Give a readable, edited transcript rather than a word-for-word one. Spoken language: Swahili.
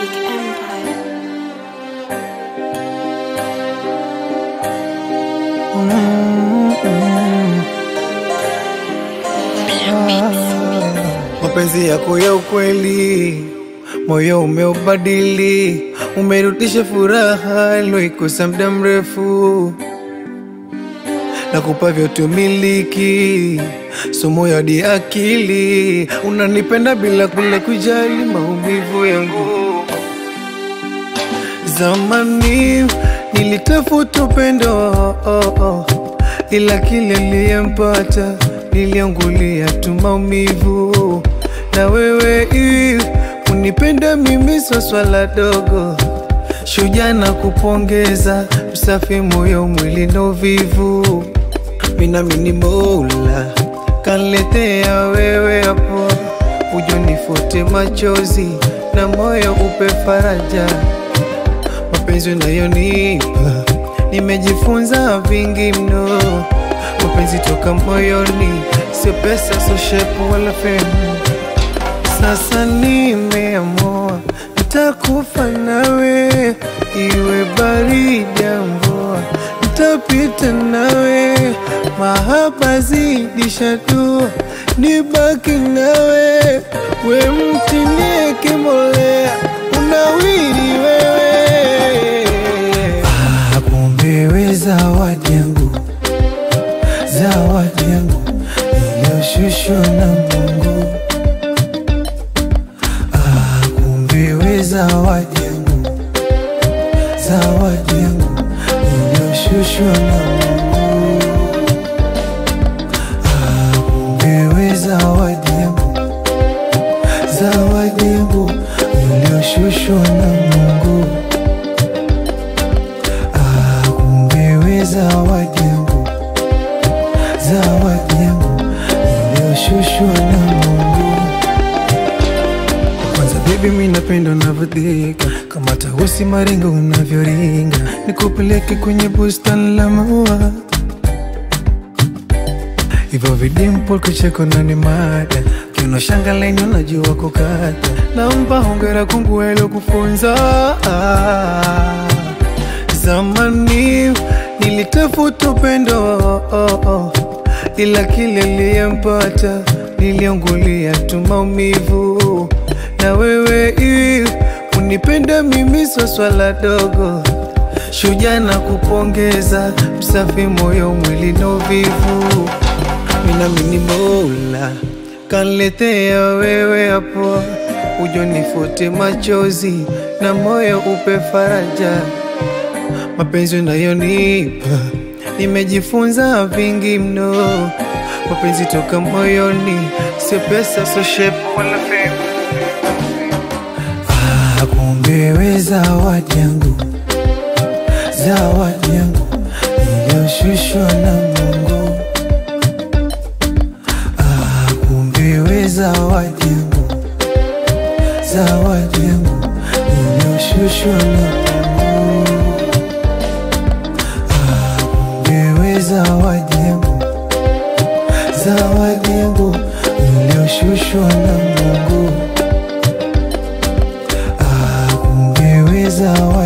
Music Empire. Mapenzi yako ya ukweli, moyo umeubadili, umerudisha furaha iliyoikosa muda mrefu. Nakupa vyote umiliki, somo hadi akili, unanipenda bila kujali maumivu yangu. Zamani nilitafuta upendo, ila kile niliyempata niliangulia tu maumivu. Na wewe unipenda mimi so swala dogo, shujaa na kupongeza, msafi moyo mwili na uvivu. Minamini Mola kaniletea wewe hapo, uje nifute machozi na moyo upe faraja. Mapenzi unayonipa nimejifunza vingi mno, mapenzi toka moyoni, sio pesa, sio shepu wala fame. Sasa nimeamua nitakufa nawe, iwe baridi au mvua, nitapita nawe, mahaba zidisha dua, nibaki nawe, we mti nieke mbolea, unawiri wewe. Kumbe we zawadi yangu, zawadi yangu iliyoshushwa na Mungu. Kumbe we zawadi yangu, zawadi yangu iliyoshushwa na Mungu. Kumbe we zawadi yangu, zawadi yangu iliyoshushwa na Mungu. Kumbe we zawadi yangu, zawadi yangu iliyoshushwa na Mungu. Kwanza baby mimi napenda unavyodhika, kama tausi maringo unavyoringa, nikupeleke kwenye bustani la maua, hivyo vidimple kucheko na ni mada, kiuno shanga lenye unajua kukata, nampa hongera kungu welo kufunza. Zamani nilitafuta upendo, ila kile niliyempata niliangulia tu maumivu. Na wewe unipenda mimi so swala dogo, shujaa na kupongeza, msafi moyo mwili na uvivu. Minamini Mola kaniletea wewe hapo, uje nifute machozi na moyo upe faraja. Mapenzi unayonipa nimejifunza vingi mno, mapenzi toka moyoni, sio pesa, sio shepu wala fame. Kumbe we zawadi yangu, zawadi yangu iliyoshushwa na Mungu. Kumbe we zawadi yangu, zawadi yangu iliyoshushwa na Mungu. Kumbe we zawadi yangu, zawadi yangu iliyoshushwa na Mungu. Kumbe we zawadi